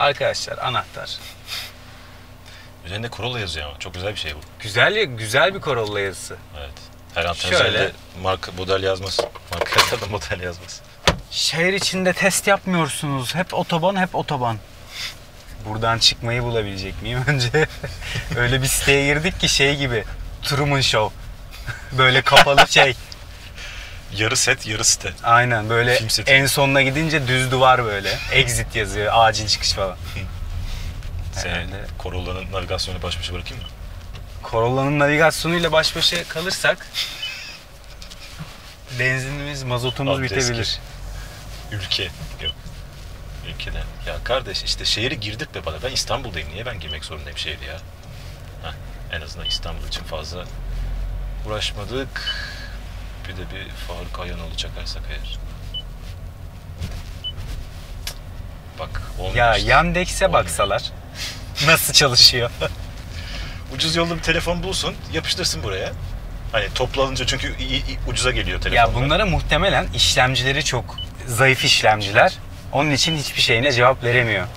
Arkadaşlar anahtar. Üzerinde Corolla yazıyor ama çok güzel bir şey bu. Güzel bir Corolla yazısı. Evet. Her antenizelde marka model yazmaz. Marka da model yazmaz. Şehir içinde test yapmıyorsunuz. Hep otoban, hep otoban. Buradan çıkmayı bulabilecek miyim önce? Öyle bir siteye girdik ki şey gibi. Truman Show. Böyle kapalı şey. Yarı set, yarı site. Aynen böyle en sonuna gidince düz duvar böyle. Exit yazıyor, acil çıkış falan. Seni Corolla'nın navigasyonu baş başa bırakayım mı? Corolla'nın navigasyonuyla baş başa kalırsak benzinimiz, mazotumuz bitebilir. Ülke yok. Ülkeden. Ya kardeş işte şehri girdik be bana. Ben İstanbul'dayım. Niye ben girmek zorundayım şehri ya? Heh, en azından İstanbul için fazla uğraşmadık. Bir de bir Faruk Ayhanoğlu çakarsak eğer. Bak olmuyor ya işte. Yandex'e baksalar nasıl çalışıyor? Ucuz yolda bir telefon bulsun, yapıştırsın buraya. Hani toplanınca çünkü ucuza geliyor telefonlar. Ya bunlara muhtemelen işlemcileri çok zayıf işlemciler. Onun için hiçbir şeyine cevap veremiyor.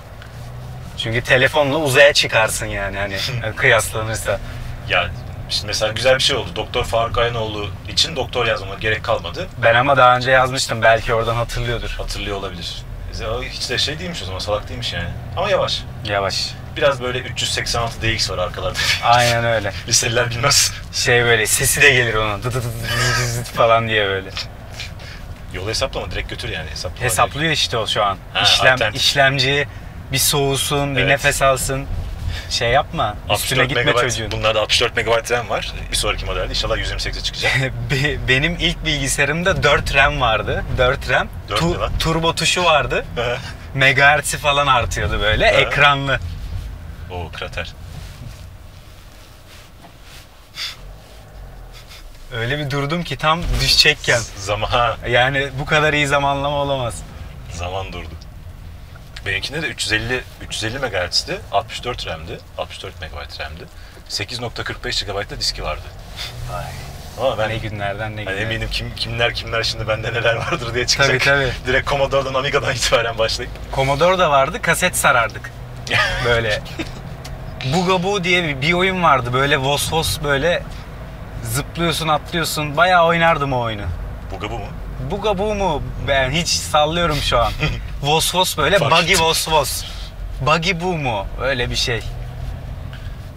Çünkü telefonla uzaya çıkarsın yani hani kıyaslanırsa. Ya şimdi mesela güzel bir şey oldu. Doktor Faruk Ayhanoğlu için doktor yazmama gerek kalmadı. Ben ama daha önce yazmıştım. Belki oradan hatırlıyordur. Hatırlıyor olabilir. Hiç de şey değilmiş o zaman, salak değilmiş yani. Ama yavaş. Yavaş. Biraz böyle 386 DX var arkalarda. Aynen öyle. Liseliler bilmez. Şey böyle sesi de gelir onun. Dı dı dı dı falan diye böyle. Yolu hesaplama, direkt götür yani. Hesaplıyor işte o şu an. Ha, İşlemci bir soğusun, bir nefes alsın. Şey yapma, üstüne gitme megabayt, çocuğun. Bunlarda 64 MB RAM var. Bir sonraki modelde inşallah 128'e çıkacak. Benim ilk bilgisayarımda 4 RAM vardı. 4 RAM. Turbo tuşu vardı. Megahertz'i falan artıyordu böyle. Ekranlı. Oo, krater. Öyle bir durdum ki tam düşecekken. Yani bu kadar iyi zamanlama olamaz. Zaman durdu. Benimkinde de 350 MHz'di, 64 RAM'di, 64 MB RAM'di. 8.45 GB da diski vardı. Ay. Ama ben ne günlerden ne günler. Eminim kimler şimdi bende neler vardır diye çıkacak. Tabii. Direkt Commodore'dan, Amiga'dan itibaren başlayıp. Commodore da vardı, kaset sarardık. Böyle. Bugaboo diye bir oyun vardı. Böyle vos böyle zıplıyorsun, atlıyorsun. Bayağı oynardım o oyunu. Bugaboo mu? Bugaboo mu? Ben hiç sallıyorum şu an. Vos böyle buggy vos. Buggy bu mu? Öyle bir şey.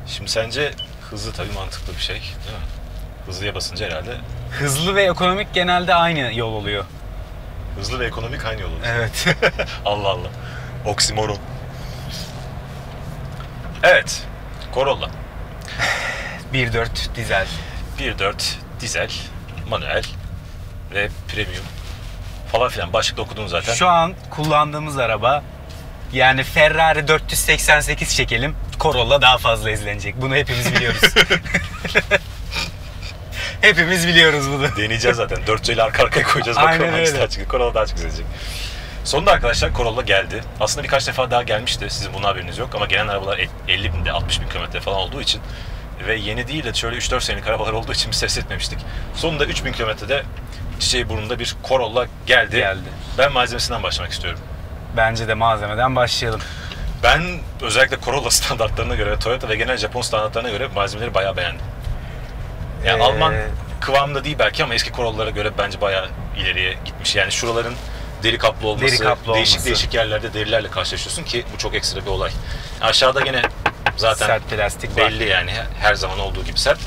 Şimdi sence hızlı tabii mantıklı bir şey değil mi? Hızlıya basınca herhalde. Hızlı ve ekonomik genelde aynı yol oluyor. Hızlı ve ekonomik aynı yol oluyor. Evet. Allah Allah. Oksimoron. Evet. Corolla. 1.4 dizel. 1.4 dizel, manuel ve premium falan filan. Başlıkta okudum zaten. Şu an kullandığımız araba, yani Ferrari 488 çekelim, Corolla daha fazla izlenecek. Bunu hepimiz biliyoruz. Hepimiz biliyoruz bunu. Deneyeceğiz zaten. 4 ile arka arkaya koyacağız. Bakalım hangisi daha çıkacak. Corolla daha çok izlenecek. Sonunda arkadaşlar Corolla geldi. Aslında birkaç defa daha gelmişti. Sizin bunun haberiniz yok. Ama gelen arabalar 50 binde, 60 bin kilometre falan olduğu için ve yeni değil de şöyle 3-4 senelik arabalar olduğu için bir ses etmemiştik. Sonunda 3000 kilometrede Çiçeğiburnu'nda bir Corolla geldi. Ben malzemesinden başlamak istiyorum. Bence de malzemeden başlayalım. Ben özellikle Corolla standartlarına göre, Toyota ve genel Japon standartlarına göre malzemeleri bayağı beğendim. Yani Alman kıvamında değil belki ama eski Corolla'lara göre bence bayağı ileriye gitmiş. Yani şuraların deri kaplı olması, değişik yerlerde derilerle karşılaşıyorsun ki bu çok ekstra bir olay. Aşağıda gene zaten sert plastik belli yani her zaman olduğu gibi sert.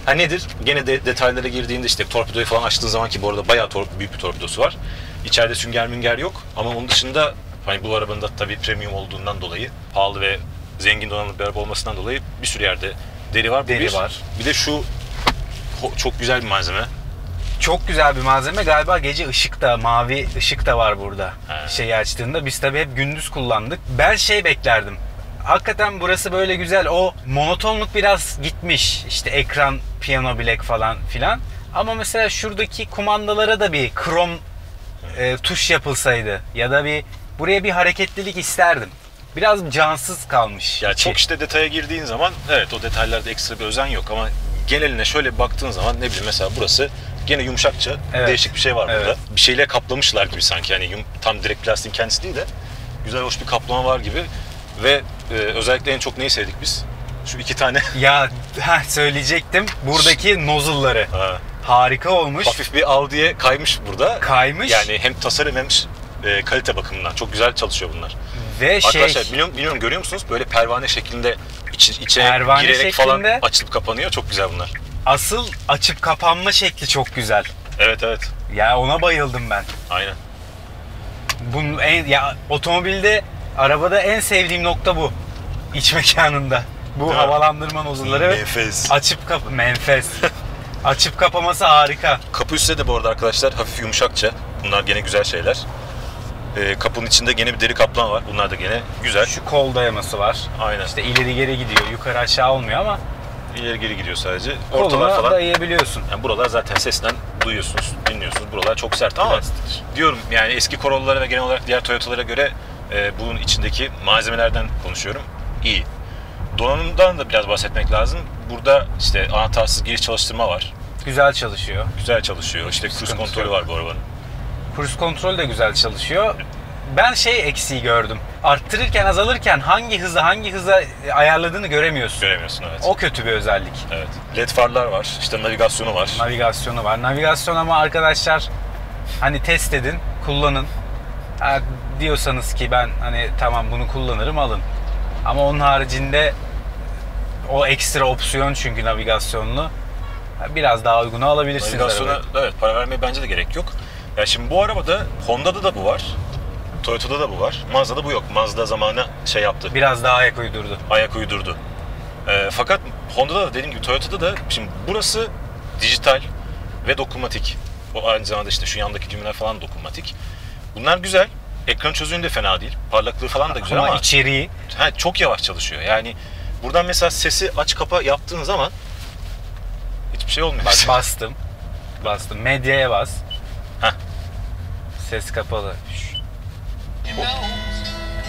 Ha nedir? Gene detaylara girdiğinde işte torpidoyu falan açtığın zaman ki bu arada bayağı büyük bir torpidosu var. İçeride sünger münger yok ama onun dışında hani bu arabanın da tabii premium olduğundan dolayı, pahalı ve zengin donanımlı bir araba olmasından dolayı bir sürü yerde deri var. Deri var. Bir de şu çok güzel bir malzeme. Çok güzel bir malzeme. Galiba gece ışık da, mavi ışık da var burada. Şeyi açtığında. Biz tabii hep gündüz kullandık. Ben beklerdim. Hakikaten burası böyle güzel. O monotonluk biraz gitmiş. İşte ekran, piyano bilek falan filan. Ama mesela şuradaki kumandalara da bir krom tuş yapılsaydı ya da buraya bir hareketlilik isterdim. Biraz cansız kalmış. Ya çok işte detaya girdiğin zaman evet o detaylarda ekstra bir özen yok ama geneline şöyle baktığın zaman ne bileyim mesela burası gene yumuşakça değişik bir şey var burada. Bir şeyle kaplamışlar gibi sanki yani tam direkt plastiğin kendisi değil de güzel hoş bir kaplama var gibi. Ve özellikle en çok neyi sevdik biz? Şu 2 tane. Ya söyleyecektim. Buradaki nozzle'ları. Harika olmuş. Hafif bir Audi'ye kaymış burada. Kaymış. Yani hem tasarım hem kalite bakımından. Çok güzel çalışıyor bunlar. Ve arkadaşlar bilmiyorum görüyor musunuz? Böyle pervane şeklinde içe pervane girerek şeklinde, falan açılıp kapanıyor. Çok güzel bunlar. Asıl açıp kapanma şekli çok güzel. Evet. Ya ona bayıldım ben. Aynen. Bunun otomobilde, arabada en sevdiğim nokta bu. İç mekanında. Bu havalandırma nozzle'ları. Menfez. Menfez. Açıp kapaması harika. Kapı üstü de bu arada arkadaşlar hafif yumuşakça. Bunlar gene güzel şeyler. Kapının içinde gene bir deri kaplama var. Bunlar da gene güzel. Şu kol dayaması var. Aynen. İşte ileri geri gidiyor. Yukarı aşağı olmuyor ama ileri geri gidiyor sadece. Ortalar Ortalar falan dayayabiliyorsun. Yani buralar zaten sesten duyuyorsunuz, dinliyorsunuz. Buralar çok sert ama diyorum yani eski Corolla'lara ve genel olarak diğer Toyota'lara göre bunun içindeki malzemelerden konuşuyorum. İyi. Donanımdan da biraz bahsetmek lazım. Burada işte anahtarsız giriş çalıştırma var. Güzel çalışıyor. Güzel çalışıyor. İşte cruise kontrolü var bu arabanın. Cruise kontrol de güzel çalışıyor. Ben eksiği gördüm. Arttırırken azalırken hangi hıza ayarladığını göremiyorsun. Göremiyorsun, evet. O kötü bir özellik. Evet. LED farlar var. İşte navigasyonu var. Navigasyonu var. Navigasyon ama arkadaşlar hani test edin, kullanın. Diyorsanız ki ben hani tamam bunu kullanırım, alın. Ama onun haricinde o ekstra opsiyon, çünkü navigasyonlu biraz daha uygunu alabilirsiniz. Navigasyona evet para vermeye bence de gerek yok. Ya şimdi bu arabada Honda'da da bu var. Toyota'da da bu var. Mazda'da bu yok. Mazda zamanı yaptı. Biraz daha ayak uydurdu. Fakat Honda'da da dediğim gibi Toyota'da da şimdi burası dijital ve dokunmatik. O aynı zamanda işte şu yandaki düğmeler falan dokunmatik. Bunlar güzel. Ekran çözünürlüğü de fena değil. Parlaklığı falan da güzel ama içeriği çok yavaş çalışıyor. Yani buradan mesela sesi aç kapa yaptığın zaman hiçbir şey olmuyor. Bak bastım. Medyaya bas. Heh. Ses kapalı.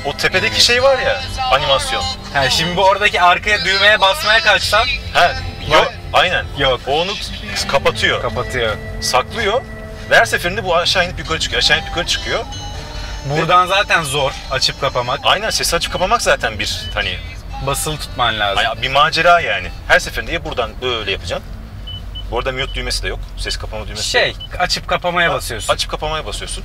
O tepedeki şey var ya, animasyon. Şimdi bu oradaki arkaya düğmeye basmaya kalksan. Yok, aynen. Yok. O onu kapatıyor. Saklıyor. Ve her seferinde bu aşağı inip yukarı çıkıyor. Aşağı inip yukarı çıkıyor. Buradan zaten zor açıp kapamak. Aynen, sesi açıp kapamak zaten bir basılı tutman lazım. Bir macera yani. Her seferinde ya buradan böyle yapacaksın. Bu arada mute düğmesi de yok. Ses kapama düğmesi de yok. Açıp kapamaya basıyorsun. Açıp kapamaya basıyorsun.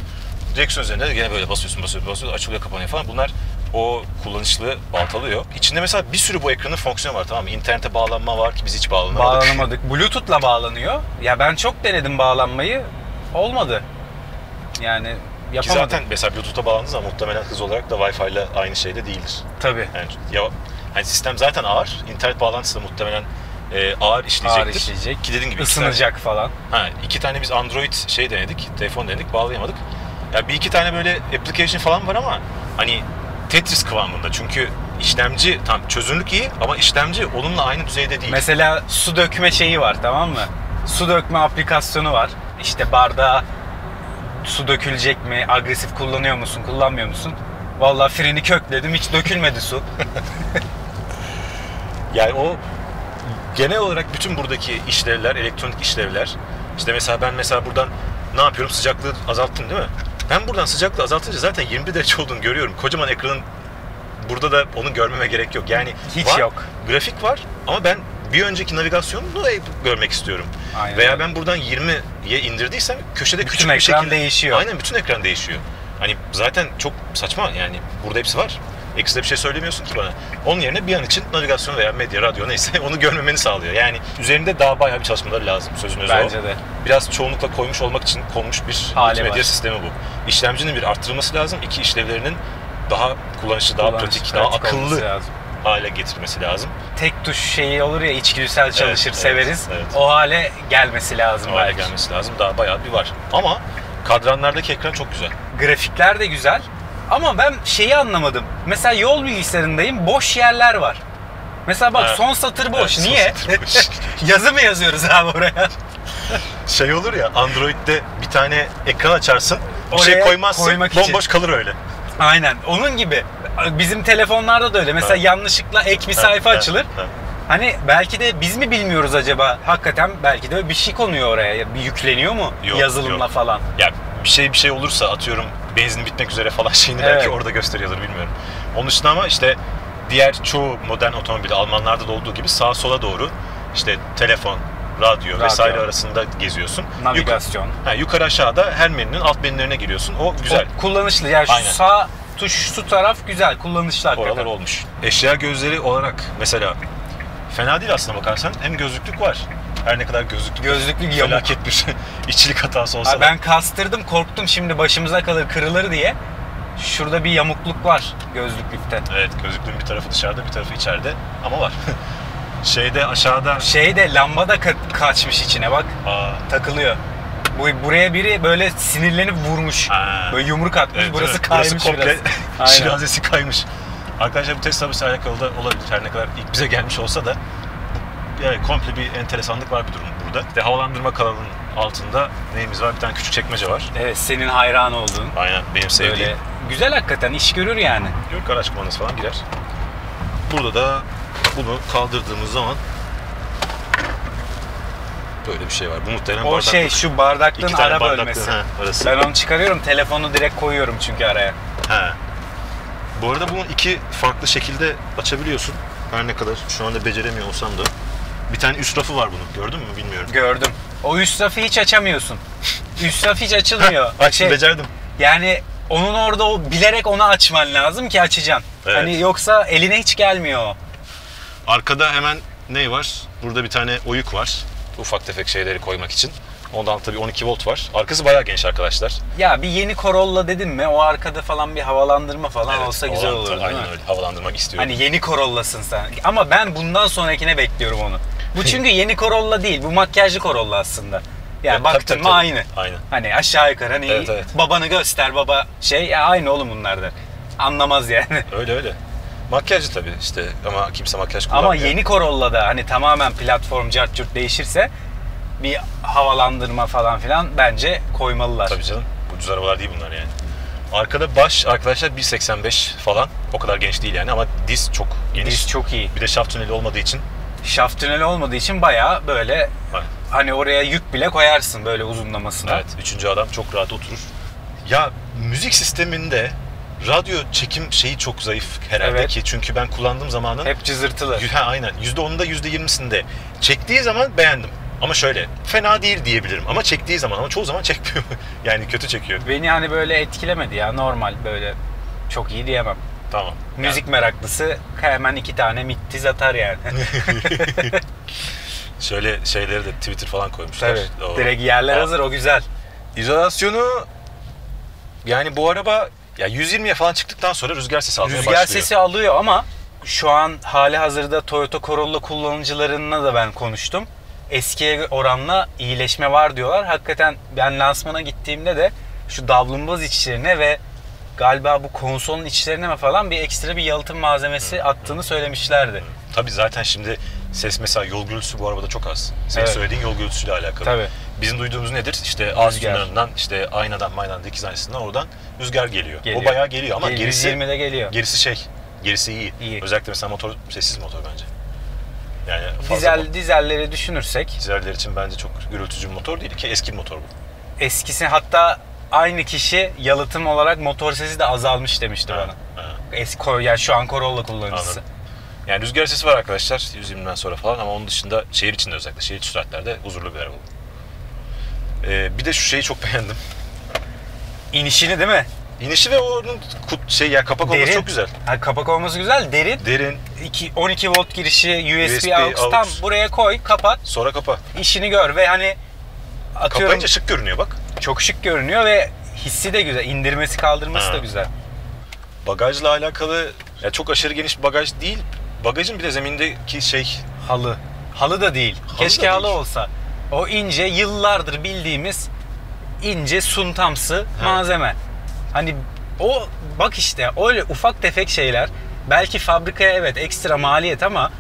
Direksiyon üzerinde de yine böyle basıyorsun, açılıyor kapanıyor falan. Bunlar o kullanışlı baltalıyor. İçinde mesela bir sürü bu ekranın fonksiyonu var, tamam mı? İnternete bağlanma var ki biz hiç bağlanamadık. Bluetooth'la bağlanıyor. Ya ben çok denedim bağlanmayı. Olmadı. Yani yapamadım. Ki zaten mesela Bluetooth'a bağlandığınız zaman muhtemelen hız olarak da Wi-Fi ile aynı şeyde değildir. Tabii. Yani sistem zaten ağır. İnternet bağlantısı da muhtemelen ağır işleyecektir. Ki dediğim gibi ısınacak falan. 2 tane biz Android denedik, telefon denedik, bağlayamadık. Ya bir iki tane böyle application falan var ama hani Tetris kıvamında, çünkü işlemci tam çözünürlük iyi ama işlemci onunla aynı düzeyde değil. Mesela su dökme şeyi var, tamam mı? Su dökme aplikasyonu var. İşte bardağa su dökülecek mi? Agresif kullanıyor musun? Kullanmıyor musun? Vallahi freni kökledim, hiç dökülmedi su. Yani o genel olarak bütün buradaki işlevler, elektronik işlevler. İşte mesela ben buradan ne yapıyorum? Sıcaklığı azalttım değil mi? Ben buradan sıcaklığı azaltınca zaten 21 derece olduğunu görüyorum. Kocaman ekranın burada da onu görmeme gerek yok. Yani hiç yok. Grafik var ama ben bir önceki navigasyonunu görmek istiyorum. Aynen. Veya ben buradan 20'ye indirdiysem köşede bütün küçük bir şekilde ekran değişiyor. Aynen, bütün ekran değişiyor. Hani zaten çok saçma yani, burada hepsi var. Ekstra bir şey söylemiyorsun ki bana. Onun yerine bir an için navigasyon veya medya, radyo neyse onu görmemeni sağlıyor. Yani üzerinde daha bayağı bir çalışmaları lazım, sözün özü o. Bence de. Biraz çoğunlukla koymuş olmak için konmuş bir multimedya sistemi bu. İşlemcinin bir arttırılması lazım. İki, işlevlerinin daha kullanışlı, daha pratik, daha akıllı hale getirmesi lazım. Tek tuş şeyi olur ya, içgüdüsel çalışır, severiz. Evet. O hale gelmesi lazım. O hale gelmesi lazım. Daha bayağı bir var. Ama kadranlardaki ekran çok güzel. Grafikler de güzel. Ama ben anlamadım. Mesela yol bilgisayarındayım, boş yerler var. Mesela bak, son satır boş. Evet, niye? Satır boş. Yazı mı yazıyoruz abi oraya? Olur ya, Android'de bir tane ekran açarsın, oraya koymazsın, bomboş kalır öyle. Aynen, onun gibi. Bizim telefonlarda da öyle. Mesela yanlışlıkla ek bir sayfa açılır. Hani belki de biz mi bilmiyoruz acaba? Hakikaten belki de bir şey konuyor oraya. Bir yükleniyor mu yazılımla falan? Ya bir şey olursa, atıyorum benzin bitmek üzere falan belki orada gösteriyordur, bilmiyorum. Onun dışında ama işte diğer çoğu modern otomobilde Almanlarda da olduğu gibi sağa sola doğru işte telefon, radyo vesaire arasında geziyorsun. Navigasyon. Yukarı aşağıda her menünün alt menülerine giriyorsun. O güzel. O kullanışlı. Yani şu sağ tuş, şu taraf güzel, kullanışlı hakikaten. Oralar olmuş. Eşya gözleri olarak mesela fena değil aslına bakarsan. Hem gözlüklük var. Her ne kadar gözlüklük felaket bir işçilik hatası olsa da. Ben kastırdım, korktum şimdi başımıza kalır, kırılır diye. Şurada bir yamukluk var gözlüklükte. Evet, gözlüklüğün bir tarafı dışarıda, bir tarafı içeride ama var. Aşağıda... lamba da kaçmış içine bak. Takılıyor. Buraya biri böyle sinirlenip vurmuş. Böyle yumruk atmış. Evet, burası kaymış biraz. Komple şirazesi kaymış. Arkadaşlar bu test arabası alakalı da olabilir. Her ne kadar ilk bize gelmiş olsa da yani komple bir enteresanlık var bir durum burada. İşte havalandırma kanalının altında neyimiz var? Bir tane küçük çekmece var. Evet, senin hayran olduğun. Aynen, benim sevdiğim. Böyle güzel hakikaten, iş görür yani. Yok, araç kumandası falan girer. Burada da bunu kaldırdığımız zaman böyle bir şey var. Bu muhtemelen bardaklık. Şu bardaklığın ara bölmesi. Ben onu çıkarıyorum, telefonu direkt koyuyorum çünkü araya. Bu arada bunu iki farklı şekilde açabiliyorsun. Her ne kadar şu anda beceremiyor olsam da. Bir tane üst rafı var bunun. Gördün mü bilmiyorum. Gördüm. O üst rafı hiç açamıyorsun. Üst raf hiç açılmıyor. Becerdim. Yani onun orada bilerek onu açman lazım ki açacaksın. Evet. Hani yoksa eline hiç gelmiyor. Arkada hemen ne var? Burada bir tane oyuk var. Ufak tefek şeyleri koymak için. Ondan tabii 12 volt var. Arkası bayağı geniş arkadaşlar. Ya bir yeni Corolla dedin mi o arkada falan bir havalandırma falan olsa güzel olur değil mi? Aynen öyle. Havalandırmak istiyorum. Hani yeni Corolla'sın sen. Ama ben bundan sonrakine bekliyorum onu. Bu çünkü yeni Corolla değil. Bu makyajlı Corolla aslında. Yani baktın mı aynı. Aynen. Hani aşağı yukarı hani babanı göster baba aynı oğlum bunlar der. Anlamaz yani. Öyle. Makyajlı tabii işte ama kimse makyaj kullanmıyor. Ama yeni Corolla'da hani tamamen platform cart curt değişirse bir havalandırma falan filan bence koymalılar. Tabii canım. Ucuz arabalar değil bunlar yani. Arkada baş arkadaşlar 1.85 falan. O kadar geniş değil yani ama diz çok geniş. Diz çok iyi. Bir de şaft tüneli olmadığı için. Şaft tüneli olmadığı için bayağı böyle hani oraya yük bile koyarsın böyle uzunlamasına. Evet. Üçüncü adam çok rahat oturur. Ya müzik sisteminde radyo çekim şeyi çok zayıf herhalde ki çünkü ben kullandığım zamanın hep cızırtılı. Aynen. %10'unda %20'sinde çektiği zaman beğendim. Ama şöyle fena değil diyebilirim ama çektiği zaman ama çoğu zaman çekmiyor. Yani kötü çekiyor. Beni hani böyle etkilemedi ya, normal böyle çok iyi diyemem. Tamam. Müzik meraklısı hemen 2 tane mittiz atar yani. Şöyle şeyleri de Twitter falan koymuşlar. Tabii. Direkt yerler hazır, o güzel. İzolasyonu yani bu araba ya 120'ye falan çıktıktan sonra rüzgar sesi almaya başlıyor. Rüzgar sesi alıyor ama şu an hali hazırda Toyota Corolla kullanıcılarına da ben konuştum. Eskiye oranla iyileşme var diyorlar. Hakikaten ben lansmana gittiğimde de şu davlumbaz içlerine ve galiba bu konsolun içlerine falan bir ekstra bir yalıtım malzemesi attığını söylemişlerdi. Tabii zaten şimdi ses mesela yol gürültüsü bu arabada çok az. Senin söylediğin yol gürültüsüyle alakalı. Tabii. Bizim duyduğumuz nedir? İşte ağız kenarından, işte aynadan, dikiz aynasından oradan rüzgar geliyor. O bayağı geliyor ama gerisi 20'de geliyor. Gerisi iyi. Özellikle mesela motor sessiz motor bence. Yani dizelleri düşünürsek. Dizeller için bence çok gürültücü bir motor değil ki eski bir motor bu. Eskisi hatta aynı kişi yalıtım olarak motor sesi de azalmış demişti bana. Eski yani şu an Corolla kullanıcısı. Anladım. Yani rüzgar sesi var arkadaşlar 120'den sonra falan ama onun dışında şehir içinde özellikle şehir içi süratlerde huzurlu bir araba bu. Bir de şu şeyi çok beğendim. İnişini değil mi? İnişi ve onun kapak olması çok güzel. Kapak olması güzel, derin. 12 volt girişi, USB aux tam buraya koy, kapat. Sonra kapa. İşini gör ve hani atıyorum. Kapayınca şık görünüyor bak. Çok şık görünüyor ve hissi de güzel, indirmesi kaldırması da güzel. Bagajla alakalı çok aşırı geniş bir bagaj değil. Bagajın bir de zemindeki halı. Halı da değil. Keşke halı olsa. O ince, yıllardır bildiğimiz ince suntamsı malzeme. Hani o bak işte öyle ufak tefek şeyler. Belki fabrikaya ekstra maliyet ama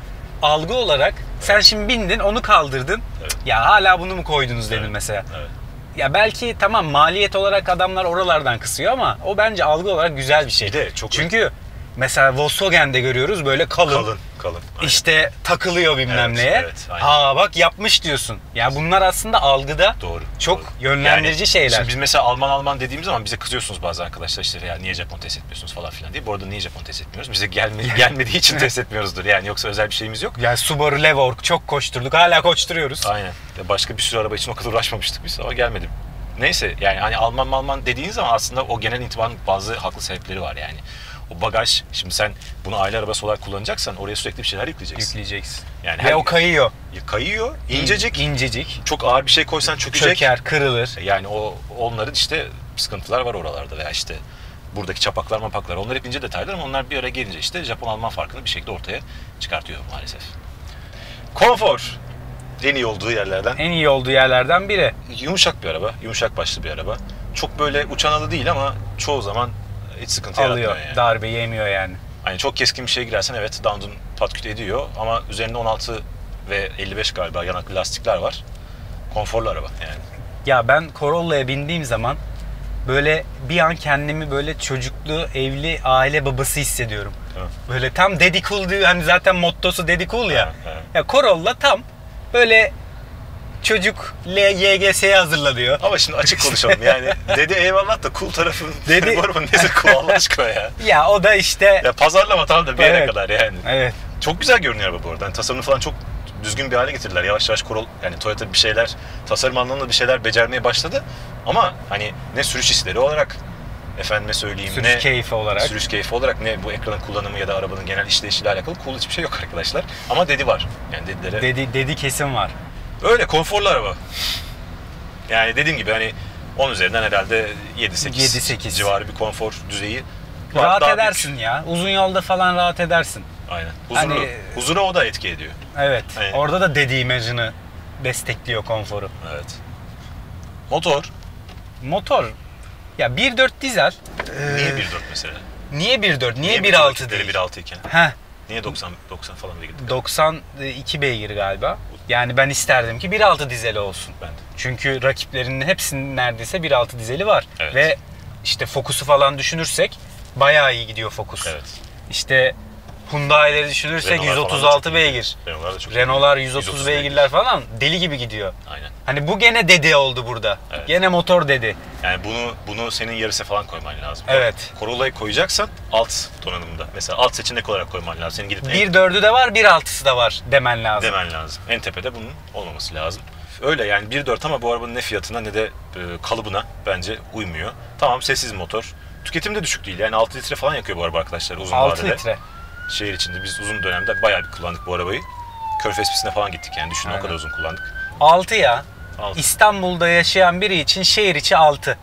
algı olarak sen şimdi bindin onu kaldırdın. Evet. Ya hala bunu mu koydunuz dedin mesela. Evet. Ya belki tamam maliyet olarak adamlar oralardan kısıyor ama o bence algı olarak güzel bir şey. Bir de çok çünkü mesela Volkswagen'de görüyoruz böyle kalın. Bakalım. Aynen. İşte takılıyor bilmem Evet, neye. evet, aynen. Ha bak yapmış diyorsun. Yani bunlar aslında algıda Doğru. çok doğru. yönlendirici şeyler. Şimdi biz mesela Alman dediğimiz zaman bize kızıyorsunuz bazı arkadaşlar işte ya niye Japon test etmiyorsunuz falan filan diye. Bu arada niye Japon test etmiyoruz? Bize gelmediği için test etmiyoruzdur. Yani yoksa özel bir şeyimiz yok. Yani Subaru Levorg çok koşturduk. Hala koşturuyoruz. Aynen. Ya başka bir sürü araba için o kadar uğraşmamıştık biz ama gelmedi. Neyse yani hani Alman dediğin zaman aslında o genel intibanın bazı haklı sebepleri var yani. O bagaj, şimdi sen bunu aile arabası olarak kullanacaksan oraya sürekli bir şeyler yükleyeceksin. Yani Ve o kayıyor. Kayıyor, incecik. İncecik. Çok ağır bir şey koysan çökecek. Çöker, kırılır. Yani onların işte sıkıntılar var oralarda veya işte buradaki çapaklar onlar hep ince detaylar ama onlar bir araya gelince işte Japon-Alman farkını bir şekilde ortaya çıkartıyor maalesef. Konfor. En iyi olduğu yerlerden. En iyi olduğu yerlerden biri. Yumuşak bir araba, yumuşak başlı bir araba. Çok böyle uçanalı değil ama çoğu zaman hiç sıkıntı Alıyor, yaratmıyor yani. darbe yemiyor yani. Hani çok keskin bir şeye girersen evet down'un patküt ediyor ama üzerinde 16 ve 55 galiba yanaklı lastikler var. Konforlu araba yani. Ya ben Corolla'ya bindiğim zaman böyle bir an kendimi böyle çocuklu, evli aile babası hissediyorum. Evet. Böyle tam Daddy Cool diyor. Hani zaten mottosu Daddy Cool ya. Evet. Ya Corolla tam böyle çocuk YGS'ye hazırla diyor. Ama şimdi açık konuşalım yani. Dedi eyvallah da cool tarafı. Dedi- Bu arabanın nesi cool Allah aşkına ya. Ya o da işte... Ya pazarlama tamam da bir yere Evet. kadar yani. Evet. Çok güzel görünüyor araba bu arada. Yani tasarımını falan çok düzgün bir hale getirdiler. Yavaş yavaş yani Toyota bir şeyler, tasarım anlamında bir şeyler becermeye başladı. Ama hani ne sürüş hisleri olarak, efendime söyleyeyim Sürüş ne keyfi olarak. sürüş keyfi olarak ne bu ekranın kullanımı ya da arabanın genel işleyişiyle alakalı cool hiçbir şey yok arkadaşlar. Ama dedi var. Yani dedilere. Dedi kesin var. Öyle konforlu araba. Yani dediğim gibi hani 10 üzerinden herhalde 7-8 7-8 civarı bir konfor düzeyi var. Rahat Daha edersin büyük. ya. Uzun yolda falan rahat edersin. Aynen. Hani- Huzura o da etki ediyor. Evet. Aynen. Orada da Daddy imajını destekliyor konforu. Evet. Motor. Motor. Ya 1.4 dizel. Niye 1.4 mesela? Niye 1.4? Niye bütün 1.6 rakipleri değil? 1.6 iken? Heh. Niye 90 falan beygir? 92 beygir galiba. Yani ben isterdim ki 1.6 dizeli olsun. Ben de. Çünkü rakiplerinin hepsinin neredeyse 1.6 dizeli var. Evet. Ve işte Focus'u falan düşünürsek bayağı iyi gidiyor Focus. Evet. İşte Hyundai'leri düşünürsek Renault'lar falan da 136 çok iyi. beygir. Renault'lar da çok iyi. Renault'lar 130 beygirler falan deli gibi gidiyor. Aynen. Hani bu gene dedi oldu burada. Evet. Gene motor dedi. Yani bunu senin yarısı falan koyman lazım. Evet. Corolla'yı koyacaksan alt donanımda. Mesela alt seçenek olarak koyman lazım. Senin gidip 1.4'ü de var, 1.6'sı da var demen lazım. demen lazım. En tepede bunun olmaması lazım. Öyle yani 1.4 ama bu arabanın ne fiyatına ne de kalıbına bence uymuyor. Tamam sessiz motor. Tüketim de düşük değil. Yani 6 litre falan yakıyor bu araba arkadaşlar uzun 6 vadede. litre. Şehir içinde biz uzun dönemde bayağı bir kullandık bu arabayı. Körfez pistine falan gittik yani düşünün o Aynen. kadar uzun kullandık. 6 ya. 6. İstanbul'da yaşayan biri için şehir içi 6.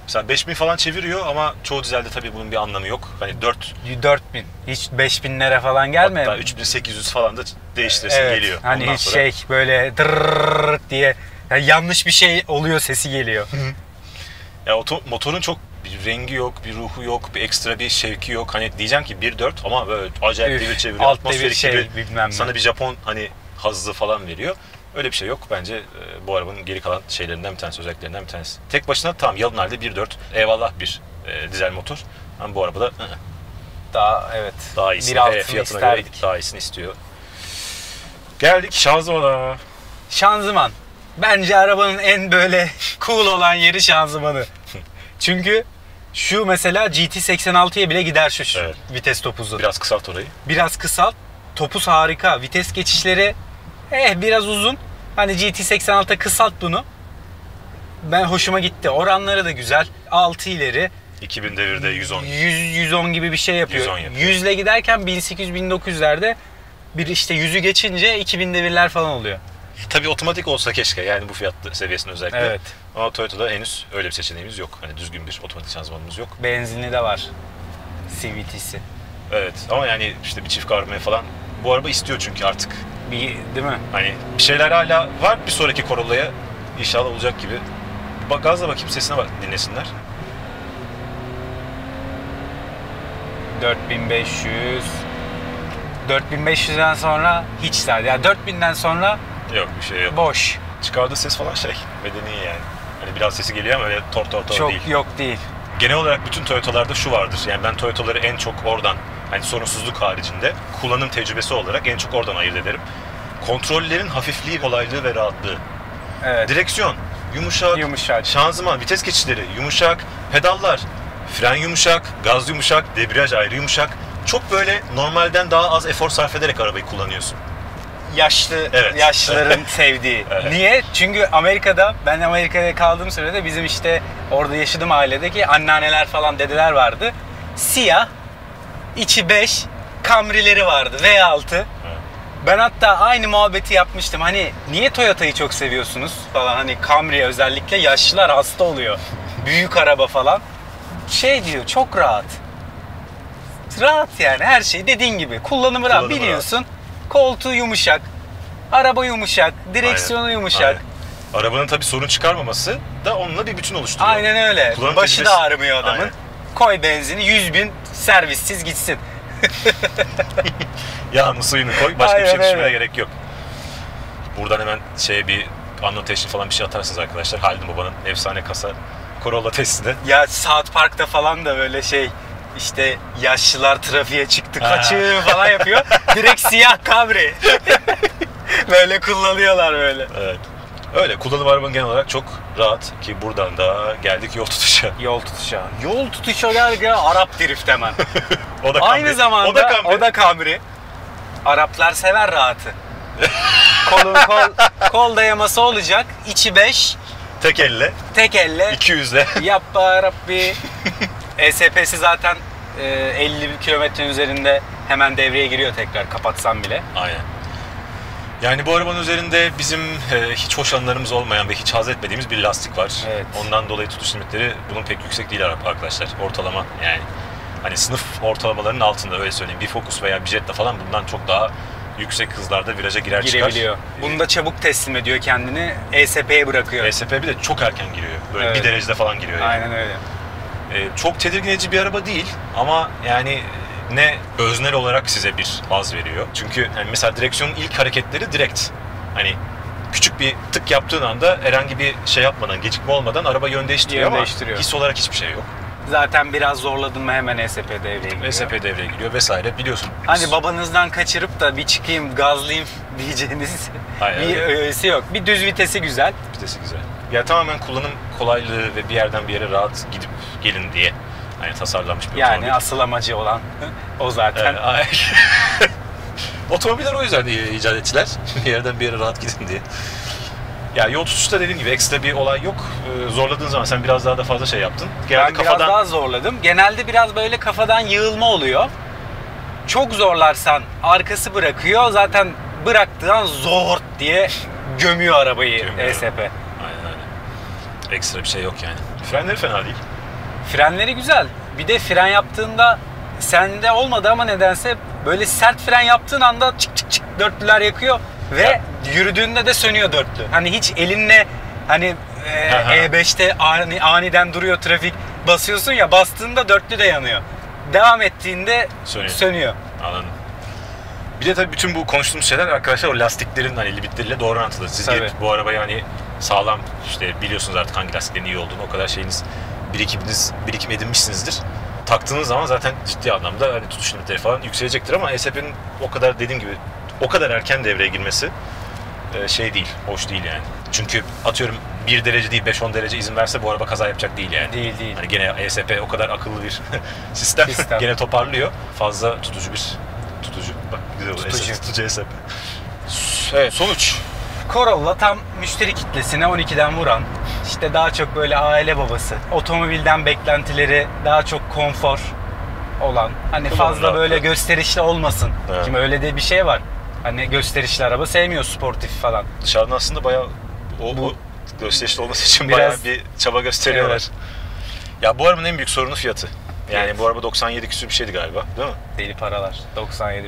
Mesela 5000 falan çeviriyor ama çoğu dizelde tabii bunun bir anlamı yok. Hani 4000. Hiç 5000'lere falan gelmiyor. hatta 3800 falan da değiştirsin Evet. geliyor. Hani Ondan hiç sonra- şey böyle dırrrr diye yani yanlış bir şey oluyor sesi geliyor. Ya motorun çok bir rengi yok, bir ruhu yok, bir ekstra bir şevki yok. Hani diyeceğim ki 1.4 ama böyle acayip devir çeviriyor. alt devir Atmosferik şey gibi bilmem ne. sana bir Japon hani hazzı falan veriyor. Öyle bir şey yok. Bence bu arabanın geri kalan şeylerinden bir tanesi, özelliklerinden bir tanesi. Tek başına tamam yalın halde 1.4 eyvallah bir dizel motor. Ama bu arabada Daha evet. daha iyisini 1.6'sını fiyatına göre isterdik. daha iyisini istiyor. Geldik şanzımana. Şanzıman. Bence arabanın en böyle cool olan yeri şanzımanı. Çünkü şu mesela GT86'ya bile gider şu Evet. vites topuzu. Biraz kısalt orayı. Biraz kısalt. Topuz harika. Vites geçişleri biraz uzun. Hani GT86'a kısalt bunu. Ben hoşuma gitti. Oranları da güzel. 6 ileri. 2000 devirde 110. 110 gibi bir şey yapıyor. 110 yapıyor. 100 ile giderken 1800-1900'lerde bir işte 100'ü geçince 2000 devirler falan oluyor. Tabii otomatik olsa keşke yani bu fiyat seviyesinde özellikle. Evet. Ama Toyota'da henüz öyle bir seçeneğimiz yok. Hani düzgün bir otomatik şanzımanımız yok. Benzinli de var. CVT'si. Evet ama yani işte bir çift kavrulmaya falan bu araba istiyor çünkü artık. Değil mi? Hani bir şeyler hala var bir sonraki Corolla'ya inşallah olacak gibi. Bak gazla bakayım sesine bak dinlesinler. 4500 4500'den sonra hiç zaten. Yani 4000'den sonra Yok bir şey yok. boş. Çıkardığı ses falan şey medeni yani. Hani biraz sesi geliyor ama öyle tor Çok değil. yok değil. Genel olarak bütün Toyota'larda şu vardır. Yani ben Toyota'ları en çok oradan hani sorunsuzluk haricinde kullanım tecrübesi olarak en çok oradan ayırt ederim. Kontrollerin hafifliği, kolaylığı ve rahatlığı. Evet. Direksiyon yumuşak, şanzıman, vites geçişleri yumuşak, pedallar, fren yumuşak, gaz yumuşak, debriyaj ayrı yumuşak. Çok böyle normalden daha az efor sarf ederek arabayı kullanıyorsun. Yaşlıların sevdiği. Evet. Niye? Çünkü ben Amerika'da kaldığım sürede bizim işte orada yaşadığım ailedeki anneanneler falan, dedeler vardı. Siyah, içi 5 Camry'leri vardı, V6. Evet. Ben hatta aynı muhabbeti yapmıştım. Hani niye Toyota'yı çok seviyorsunuz falan, hani Camry özellikle yaşlılar hasta oluyor. Büyük araba falan. Şey diyor, çok rahat. Rahat yani, her şey dediğin gibi. Kullanımı rahat, biliyorsun. Koltuğu yumuşak, araba yumuşak, direksiyonu yumuşak. Aynen. Arabanın tabii sorun çıkarmaması da onunla bir bütün oluşturuyor. Aynen öyle. Kullanım Başı tecrübesi- da ağrımıyor adamın. Aynen. Koy benzini, 100.000 servissiz gitsin. Yağını suyunu koy, başka bir Aynen şey düşünmeye öyle. gerek yok. Buradan hemen bir annotation falan bir şey atarsınız arkadaşlar. Halidin Baba'nın efsane kasa Corolla testine. Ya South Park'ta falan da böyle işte yaşlılar trafiğe çıktı, kaçın falan yapıyor. Direkt siyah Camry. Böyle kullanıyorlar böyle. Evet. Öyle. Kullanım arabanın genel olarak çok rahat ki buradan da geldik yol tutuşa. Yol tutuşa gel Arap drift hemen. O da Aynı Camry. zamanda o da Camry. Araplar sever rahatı. Kol dayaması olacak. İçi 5. Tek elle. Tek elle. 200'le. Yappa Rabbi. ESP'si zaten 50 kilometre üzerinde hemen devreye giriyor tekrar, kapatsam bile. Aynen. Yani bu arabanın üzerinde bizim hiç hoş anılarımız olmayan ve hiç haz etmediğimiz bir lastik var. Evet. Ondan dolayı tutuş limitleri bunun pek yüksek değil arkadaşlar. Ortalama yani. Hani sınıf ortalamalarının altında, öyle söyleyeyim. Bir Focus veya bir Jetta falan bundan çok daha yüksek hızlarda viraja Girebiliyor. Bunu da çabuk teslim ediyor kendini. ESP'ye bırakıyor. ESP bir de çok erken giriyor. Böyle Evet. bir derecede falan giriyor. Yani. Aynen öyle. Çok tedirgin edici bir araba değil ama yani ne öznel olarak size bir haz veriyor. Çünkü yani mesela direksiyonun ilk hareketleri direkt. Hani küçük bir tık yaptığın anda herhangi bir şey yapmadan, gecikme olmadan araba yön değiştiriyor ama his olarak hiçbir şey yok. Zaten biraz zorladın mı hemen ESP devreye giriyor. ESP devreye giriyor vesaire, biliyorsun. Hani babanızdan kaçırıp da bir çıkayım gazlayayım diyeceğiniz bir öğesi yok. Bir düz vitesi güzel. Vitesi güzel. Ya tamamen kullanım kolaylığı ve bir yerden bir yere rahat gidip gelin diye hani tasarlanmış bir yani otomobil. asıl amacı olan o zaten. Otomobiller o yüzden icat ettiler. Bir yerden bir yere rahat gidin diye. Ya yol tutuşta dediğim gibi ekstra bir olay yok. Zorladığın zaman sen biraz daha da fazla şey yaptın. Ben biraz daha zorladım. Genelde biraz böyle kafadan yığılma oluyor. Çok zorlarsan arkası bırakıyor. Zaten bıraktığın zor diye gömüyor arabayı ESP. Aynen öyle. Ekstra bir şey yok yani. Frenleri fena değil. Frenleri güzel. Bir de fren yaptığında sende olmadı ama nedense böyle sert fren yaptığın anda çık çık çık dörtlüler yakıyor ve yürüdüğünde de sönüyor dörtlü. Hani hiç elinle hani E5'te aniden duruyor trafik, basıyorsun ya, bastığında dörtlü de yanıyor. Devam ettiğinde sönüyor. Anladım. Bir de tabii bütün bu konuştuğumuz şeyler arkadaşlar o lastiklerin hani limitleriyle doğru orantılı. Siz gelip bu arabayı hani sağlam, işte biliyorsunuz artık hangi lastiklerin iyi olduğunu, o kadar şeyiniz, birikim edinmişsinizdir. Taktığınız zaman zaten ciddi anlamda hani tutuş limitleri falan yükselecektir ama ESP'nin o kadar, dediğim gibi o kadar erken devreye girmesi şey değil, hoş değil yani. Çünkü atıyorum 1 derece değil 5-10 derece izin verse bu araba kaza yapacak değil yani. Değil. Hani gene ESP o kadar akıllı bir sistem. Gene toparlıyor. Fazla tutucu. Bak güzel oldu. Tutucu ESP. Evet, sonuç. Corolla tam müşteri kitlesine 12'den vuran, işte daha çok böyle aile babası, otomobilden beklentileri daha çok konfor olan, hani fazla böyle gösterişli olmasın. Evet. Şimdi öyle de bir şey var. Hani gösterişli araba sevmiyor, sportif falan. Dışarıdan aslında bayağı o gösterişli olması için bayağı bir çaba gösteriyorlar. Evet. Ya bu arabanın en büyük sorunu fiyatı. Yani bu araba 97 küsur bir şeydi galiba, değil mi? Deli paralar. 97.000.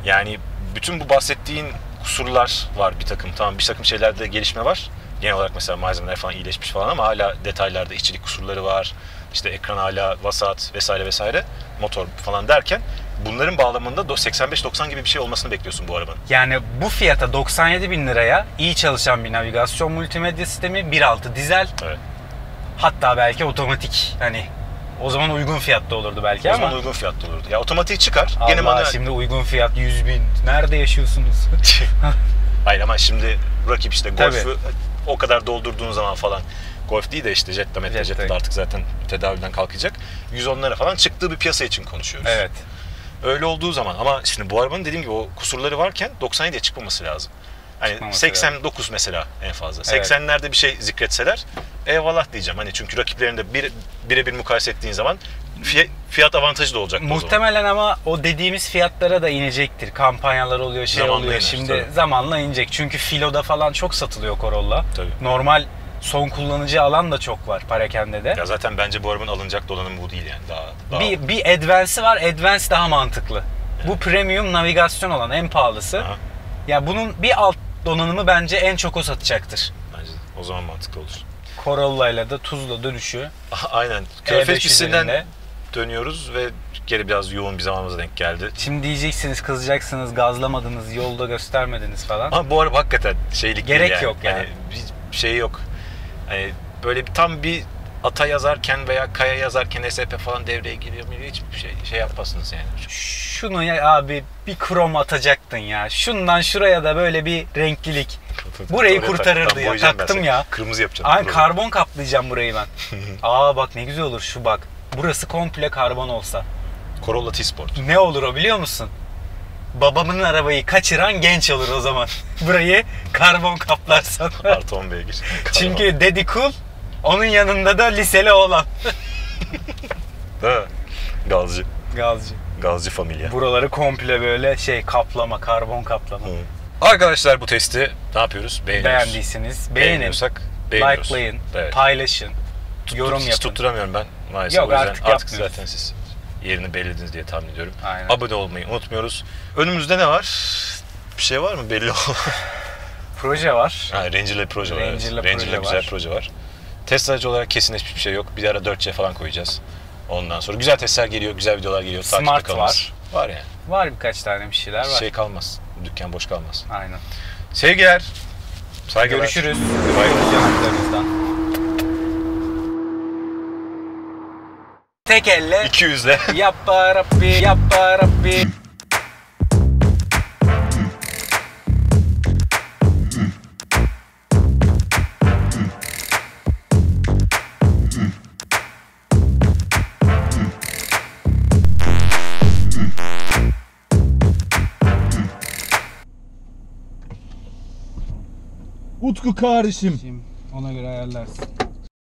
Yani bütün bu bahsettiğin kusurlar var bir takım. Tamam, bir takım şeylerde gelişme var. Genel olarak mesela malzemeler falan iyileşmiş falan ama hala detaylarda işçilik kusurları var. İşte ekran hala vasat vesaire. Motor falan derken bunların bağlamında 85-90 gibi bir şey olmasını bekliyorsun bu arabanın. Yani bu fiyata 97.000 liraya iyi çalışan bir navigasyon multimedya sistemi, 1.6 dizel. Evet. Hatta belki otomatik, hani O zaman uygun fiyatta olurdu belki O ama. zaman uygun fiyatlı olurdu. Ya otomatik çıkar. Allah, Gene manuel. şimdi uygun fiyat 100.000. Nerede yaşıyorsunuz? Hayır ama şimdi rakip işte Tabii. Golf'ü o kadar doldurduğun zaman falan, Golf değil de işte Jetta, Metta, Jetta. Jetta da artık zaten tedavülden kalkacak. 110'lara falan çıktığı bir piyasa için konuşuyoruz. Evet. Öyle olduğu zaman ama şimdi bu arabanın dediğim gibi o kusurları varken 97'ye çıkmaması lazım. Hani Çıkmaması 89 mesela en fazla. Evet. 80'lerde bir şey zikretseler eyvallah diyeceğim. Hani çünkü rakiplerinde birebir mukayese ettiğin zaman fiyat avantajı da olacak o zaman. Muhtemelen ama o dediğimiz fiyatlara da inecektir. Kampanyalar oluyor, Zamanla oluyor. iner, Şimdi tabii. Zamanla inecek. Çünkü Filo'da falan çok satılıyor Corolla. Tabii. Normal son kullanıcı alan da çok var Parakende'de. Ya zaten bence bu arabanın alınacak donanımı bu değil yani. Daha Bir Advance'i var. Advance daha mantıklı. Bu premium navigasyon olan en pahalısı. Aha. Ya bunun bir alt donanımı bence en çok o satacaktır. Bence de. O zaman mantıklı olur. Corolla'yla da Tuzla dönüşü. Aynen. Körfez E5 pistinden üzerinde. dönüyoruz ve geri biraz yoğun bir zamanımıza denk geldi. Şimdi diyeceksiniz, kızacaksınız, gazlamadınız, yolda göstermediniz falan. Ama bu araba hakikaten şeylik değil Gerek yani. yok yani. Hani bir şey yok. Hani böyle tam bir ata yazarken veya kaya yazarken SP falan devreye giriyor mu hiçbir şey yapmazsınız yani. Şunu ya abi bir krom atacaktın ya. Şundan şuraya da böyle bir renklilik. Burayı Oraya kurtarırdı tam ya. boyayacağım ben Taktım seni. ya. Kırmızı yapacağım. Ay buraları. karbon kaplayacağım burayı ben. Aa bak ne güzel olur şu bak. Burası komple karbon olsa. Corolla T-Sport. Ne olur o biliyor musun? Babamın arabayı kaçıran genç olur o zaman. Burayı karbon kaplarsan. Artı 10 beygir. Çünkü Daddy Cool, onun yanında da liseli oğlan. Değil mi? Gazcı. Gazcı. Gazcı familya. Buraları komple böyle kaplama, karbon kaplama. Hı. Arkadaşlar bu testi ne yapıyoruz? Beğeniyoruz. Beğendiyseniz beğenin, Beğeniyorsak beğeniyoruz. likelayın, Evet. paylaşın, yorum Hiç yapın. tutturamıyorum ben maalesef. Yok, O yüzden artık artık yapmıyoruz. zaten siz yerini belirlediniz diye tahmin ediyorum. Aynen. Abone olmayı unutmuyoruz. Önümüzde ne var? Bir şey var mı belli olan? Proje var. Ha, Ranger'la bir proje var. Evet. Ranger'la Ranger'la proje güzel var. proje var. Test aracı olarak kesinleşmiş bir şey yok. Bir ara 4C falan koyacağız. Ondan sonra güzel testler geliyor, güzel videolar geliyor. Takipte Smart kalınız. var. Var yani. Var birkaç tane bir şeyler var. Şey kalmaz. Dükkan boş kalmaz. Aynen. Sevgiler. Saygılar. Görüşürüz. Bay bay. Öpüyoruz yanaklarınızdan. Tek elle 200'le. yappa rabbi, yappa rabbi. Utku kardeşim. Ona göre ayarlarsın.